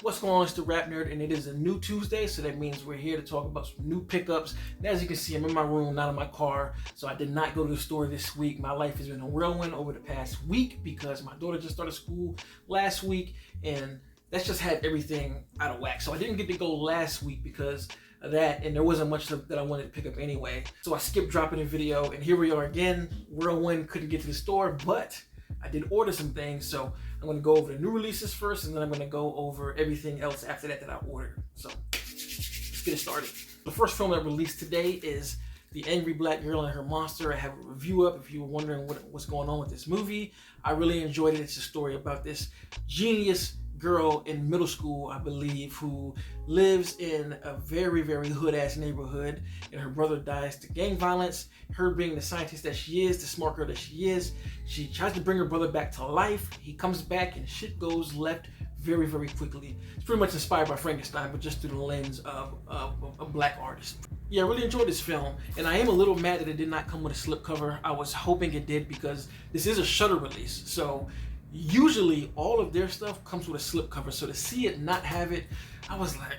What's going on? It's the RapNerd, and it is a new Tuesday, so that means we're here to talk about some new pickups. And as you can see, I'm in my room, not in my car, so I did not go to the store this week. My life has been a whirlwind over the past week because my daughter just started school last week, and that's just had everything out of whack. So I didn't get to go last week because of that, and there wasn't much that I wanted to pick up anyway. So I skipped dropping a video, and here we are again. Whirlwind, couldn't get to the store, but I did order some things, so I'm going to go over the new releases first, and then I'm going to go over everything else after that I ordered. So let's get it started. The first film that released today is The Angry Black Girl and Her Monster. I have a review up if you were wondering what's going on with this movie. I really enjoyed it. It's a story about this genius girl in middle school, I believe, who lives in a very, very hood-ass neighborhood, and her brother dies to gang violence. Her being the scientist that she is, the smart girl that she is, she tries to bring her brother back to life. He comes back and shit goes left very, very quickly. It's pretty much inspired by Frankenstein, but just through the lens of a black artist. Yeah, I really enjoyed this film, and I am a little mad that it did not come with a slipcover. I was hoping it did because this is a Shudder release, so usually all of their stuff comes with a slipcover. So to see it not have it, I was like,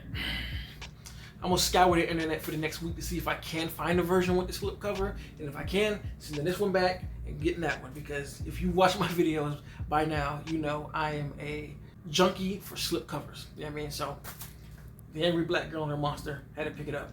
I'm gonna scour the internet for the next week to see if I can find a version with the slipcover, and if I can, send this one back and getting that one, because if you watch my videos by now, you know I am a junkie for slipcovers. You know what I mean? So The Angry Black Girl and Her Monster, had to pick it up.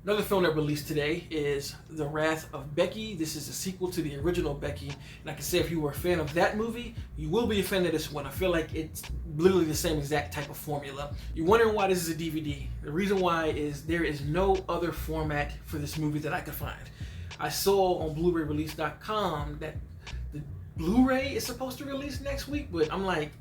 Another film that released today is The Wrath of Becky. This is a sequel to the original Becky, and I can say if you were a fan of that movie, you will be a fan of this one. I feel like it's literally the same exact type of formula. You're wondering why this is a DVD. The reason why is there is no other format for this movie that I could find. I saw on BluRayRelease.com that the Blu-ray is supposed to release next week, but I'm like,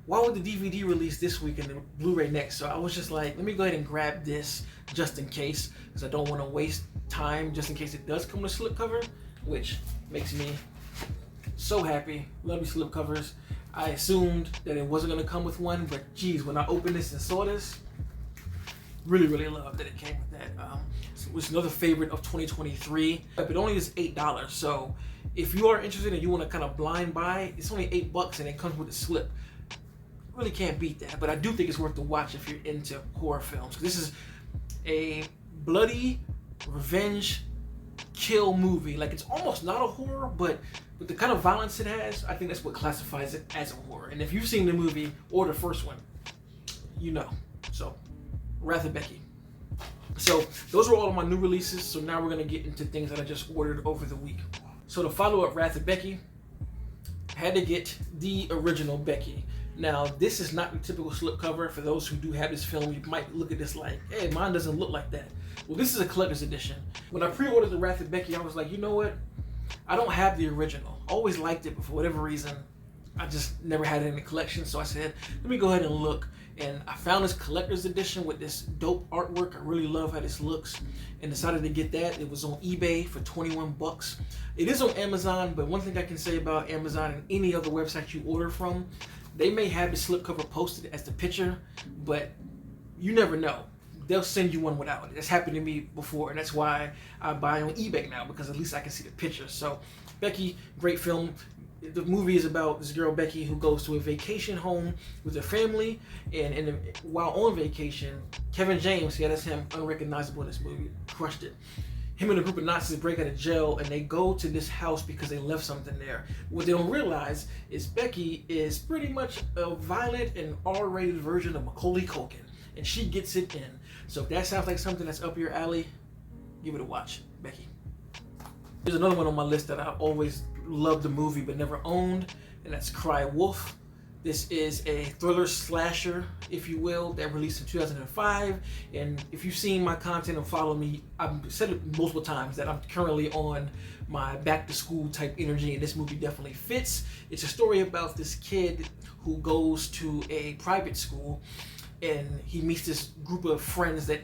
why would the DVD release this week and the Blu-ray next? So I was just like, let me go ahead and grab this just in case, because I don't want to waste time just in case it does come with a slipcover, which makes me so happy. Love these slipcovers. I assumed that it wasn't going to come with one, but geez, when I opened this and saw this, really, really loved that it came with that. It was another favorite of 2023. It only is $8, so if you are interested and you want to kind of blind buy, it's only $8 and it comes with a slip. Really can't beat that, but I do think it's worth the watch if you're into horror films. This is a bloody revenge kill movie. Like, it's almost not a horror, but with the kind of violence it has, I think that's what classifies it as a horror. And if you've seen the movie or the first one, you know. So, Wrath of Becky. So those are all of my new releases. So now we're gonna get into things that I just ordered over the week. So to follow up Wrath of Becky, I had to get the original Becky. Now, this is not the typical slipcover. For those who do have this film, you might look at this like, hey, mine doesn't look like that. Well, this is a collector's edition. When I pre-ordered the Wrath of Becky, I was like, you know what? I don't have the original. I always liked it, but for whatever reason, I just never had it in the collection. So I said, let me go ahead and look. And I found this collector's edition with this dope artwork. I really love how this looks, and decided to get that. It was on eBay for 21 bucks. It is on Amazon, but one thing I can say about Amazon and any other website you order from, they may have the slipcover posted as the picture, but you never know. They'll send you one without it. That's happened to me before, and that's why I buy on eBay now, because at least I can see the picture. So, Becky, great film. The movie is about this girl, Becky, who goes to a vacation home with her family, and while on vacation, Kevin James, yeah, that's him, unrecognizable in this movie, crushed it. Him and a group of Nazis break out of jail, and they go to this house because they left something there. What they don't realize is Becky is pretty much a violent and R-rated version of Macaulay Culkin, and she gets it in. So if that sounds like something that's up your alley, give it a watch, Becky. There's another one on my list that I always loved the movie but never owned, and that's Cry Wolf. This is a thriller slasher, if you will, that released in 2005. And if you've seen my content and follow me, I've said it multiple times that I'm currently on my back to school type energy, and this movie definitely fits. It's a story about this kid who goes to a private school, and he meets this group of friends that,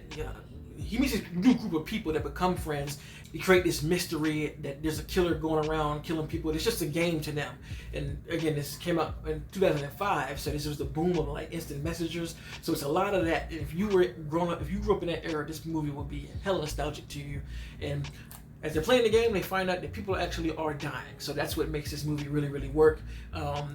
he meets this new group of people that become friends. They create this mystery that there's a killer going around killing people. It's just a game to them. And again, this came out in 2005, so this was the boom of like instant messengers. So it's a lot of that. If you were growing up, if you grew up in that era, this movie would be hella nostalgic to you. And as they're playing the game, they find out that people actually are dying. So that's what makes this movie really, really work.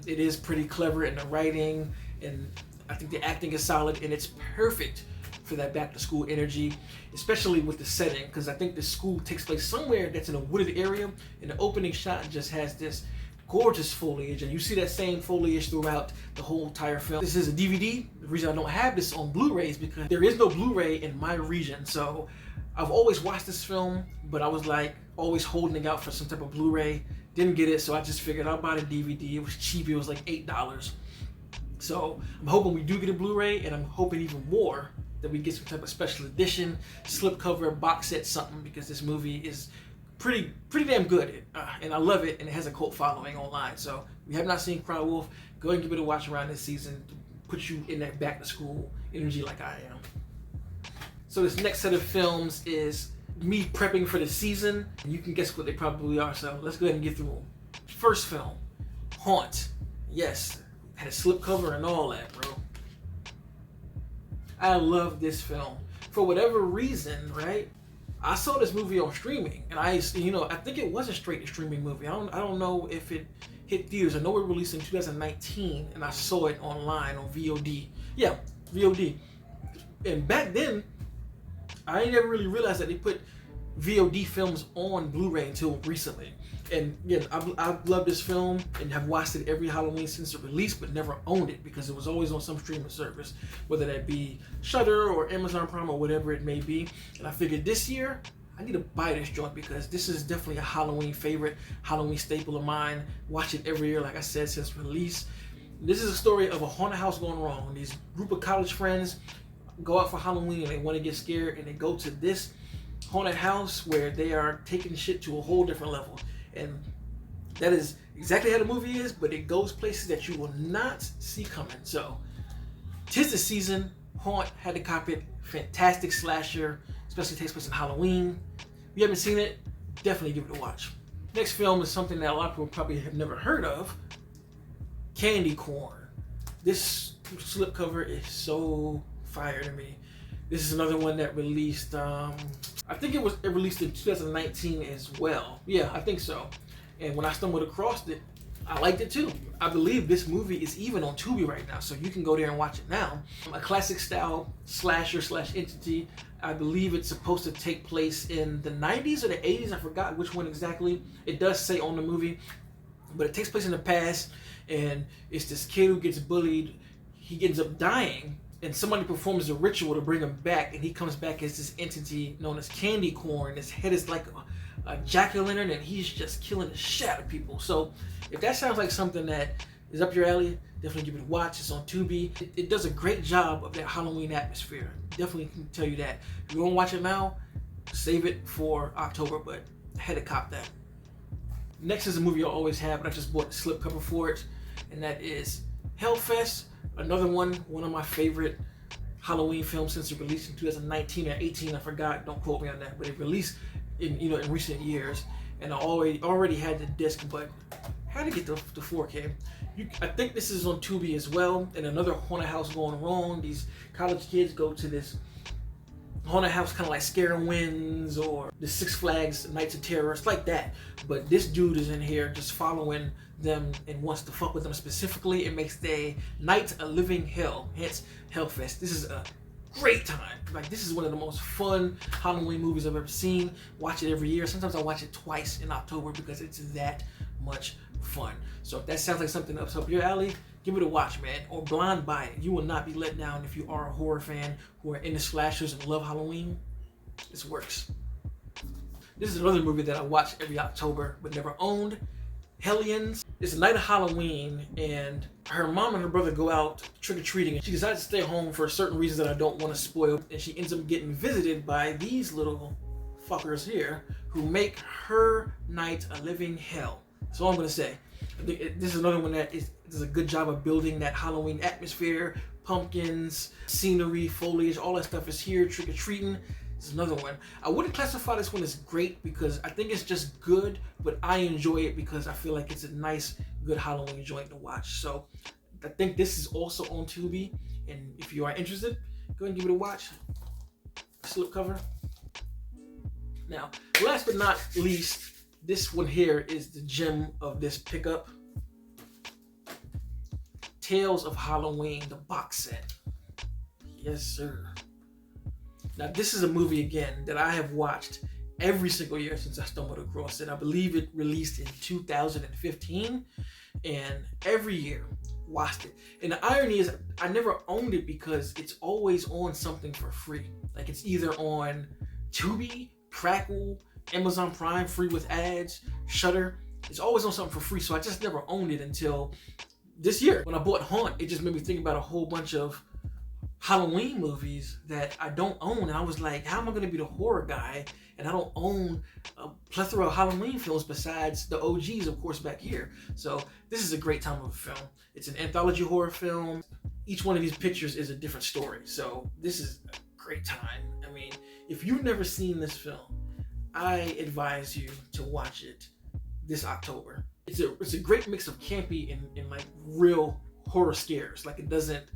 It is pretty clever in the writing, and I think the acting is solid, and it's perfect for that back to school energy, especially with the setting, because I think the school takes place somewhere that's in a wooded area, and the opening shot just has this gorgeous foliage, and you see that same foliage throughout the whole entire film. This is a DVD. The reason I don't have this on Blu-ray is because there is no Blu-ray in my region, so I've always watched this film, but I was like always holding out for some type of Blu-ray. Didn't get it, so I just figured I'll buy the DVD. It was cheap. It was like $8. So I'm hoping we do get a Blu-ray, and I'm hoping even more that we get some type of special edition, slipcover, box set, something, because this movie is pretty damn good, and I love it, and it has a cult following online. So if you have not seen Cry Wolf, go ahead and give it a watch around this season to put you in that back to school energy like I am. So this next set of films is me prepping for the season. You can guess what they probably are, so let's go ahead and get through them. First film, Haunt. Yes, had a slipcover and all that, bro. I love this film. For whatever reason, right? I saw this movie on streaming, and I think it was a straight to streaming movie. I don't know if it hit theaters. I know it released in 2019, and I saw it online on VOD. Yeah, VOD. And back then, I never really realized that they put VOD films on Blu-ray until recently. And again, I've loved this film and have watched it every Halloween since it released, but never owned it because it was always on some streaming service, whether that be Shudder or Amazon Prime or whatever it may be. And I figured this year, I need to buy this joint because this is definitely a Halloween favorite, Halloween staple of mine. Watch it every year, like I said, since release. This is a story of a haunted house going wrong. These group of college friends go out for Halloween and they want to get scared, and they go to this haunted house where they are taking shit to a whole different level. And that is exactly how the movie is, but it goes places that you will not see coming. So, 'tis the season. Haunt, had to cop it. Fantastic slasher, especially takes place in Halloween. If you haven't seen it, definitely give it a watch. Next film is something that a lot of people probably have never heard of. Candy Corn. This slipcover is so fire to me. This is another one that released, I think it released in 2019 as well. Yeah, I think so. And when I stumbled across it, I liked it too. I believe this movie is even on Tubi right now, so you can go there and watch it now. A classic style slasher / entity. I believe it's supposed to take place in the 90s or the 80s. I forgot which one exactly. It does say on the movie, but it takes place in the past, and it's this kid who gets bullied. He ends up dying, and somebody performs a ritual to bring him back, and he comes back as this entity known as Candy Corn. His head is like a jack-o'-lantern, and he's just killing the shit out of people. So if that sounds like something that is up your alley, definitely give it a watch. It's on Tubi. It does a great job of that Halloween atmosphere. Definitely can tell you that. If you don't watch it now, save it for October, but I had to cop that. Next is a movie I always have, but I just bought the slipcover for it, and that is Hellfest. Another one of my favorite Halloween films since it released in 2019 or 18. I forgot. Don't quote me on that. But it released in recent years, and I already had the disc, but had to get the 4K. I think this is on Tubi as well. And another haunted house going wrong. These college kids go to this haunted house, kind of like Scare Winds or the Six Flags Nights of Terror. It's like that. But this dude is in here just following them and wants to fuck with them specifically. It makes the night a living hell, hence Hellfest. This is a great time. Like, this is one of the most fun Halloween movies I've ever seen. Watch it every year. Sometimes I watch it twice in October because it's that much fun. So if that sounds like something that's up your alley, give it a watch, man, or blind buy it. You will not be let down if you are a horror fan who are into slashers and love Halloween. This works. This is another movie that I watch every October but never owned. Hellions. It's the night of Halloween, and her mom and her brother go out trick-or-treating. She decides to stay home for certain reasons that I don't want to spoil, and she ends up getting visited by these little fuckers here who make her night a living hell. That's all I'm going to say. I think this is another one that does a good job of building that Halloween atmosphere. Pumpkins, scenery, foliage, all that stuff is here. Trick-or-treating. This is another one. I wouldn't classify this one as great because I think it's just good, but I enjoy it because I feel like it's a nice, good Halloween joint to watch. So I think this is also on Tubi, and if you are interested, go ahead and give it a watch. Slipcover. Now, last but not least, this one here is the gem of this pickup. Tales of Halloween, the box set. Yes, sir. Now, this is a movie, again, that I have watched every single year since I stumbled across it. I believe it released in 2015, and every year watched it. And the irony is, I never owned it because it's always on something for free. Like, it's either on Tubi, Crackle, Amazon Prime, free with ads, Shudder. It's always on something for free, so I just never owned it until this year. When I bought Haunt, it just made me think about a whole bunch of Halloween movies that I don't own. And I was like, how am I going to be the horror guy and I don't own a plethora of Halloween films besides the OGs, of course, back here? So this is a great time of a film. It's an anthology horror film. Each one of these pictures is a different story. So this is a great time. I mean, if you've never seen this film, I advise you to watch it this October. It's a great mix of campy and like real horror scares. Like, it doesn't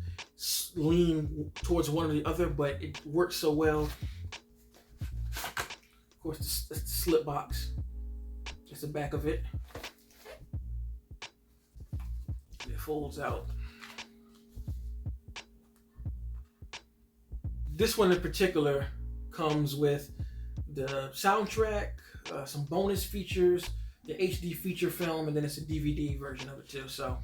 lean towards one or the other, but it works so well. Of course, that's the slip box. That's the back of it. It folds out. This one in particular comes with the soundtrack, some bonus features, the HD feature film, and then it's a DVD version of it too. So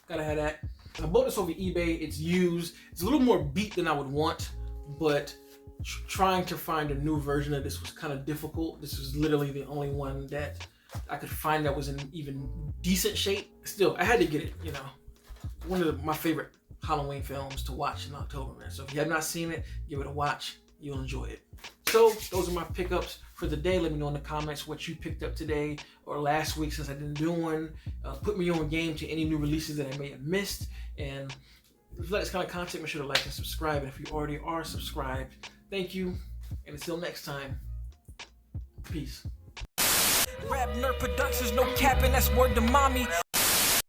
gotta have that. I bought this over eBay. It's used. It's a little more beat than I would want, but trying to find a new version of this was kind of difficult. This was literally the only one that I could find that was in even decent shape. Still, I had to get it, you know. One of my favorite Halloween films to watch in October, man. So if you have not seen it, give it a watch. You'll enjoy it. So those are my pickups for the day. Let me know in the comments what you picked up today or last week, since I didn't do one. Put me on game to any new releases that I may have missed. And if you like this kind of content, make sure to like and subscribe. And if you already are subscribed, thank you. And until next time, peace. RapNerd Productions, no capping, that's word to mommy.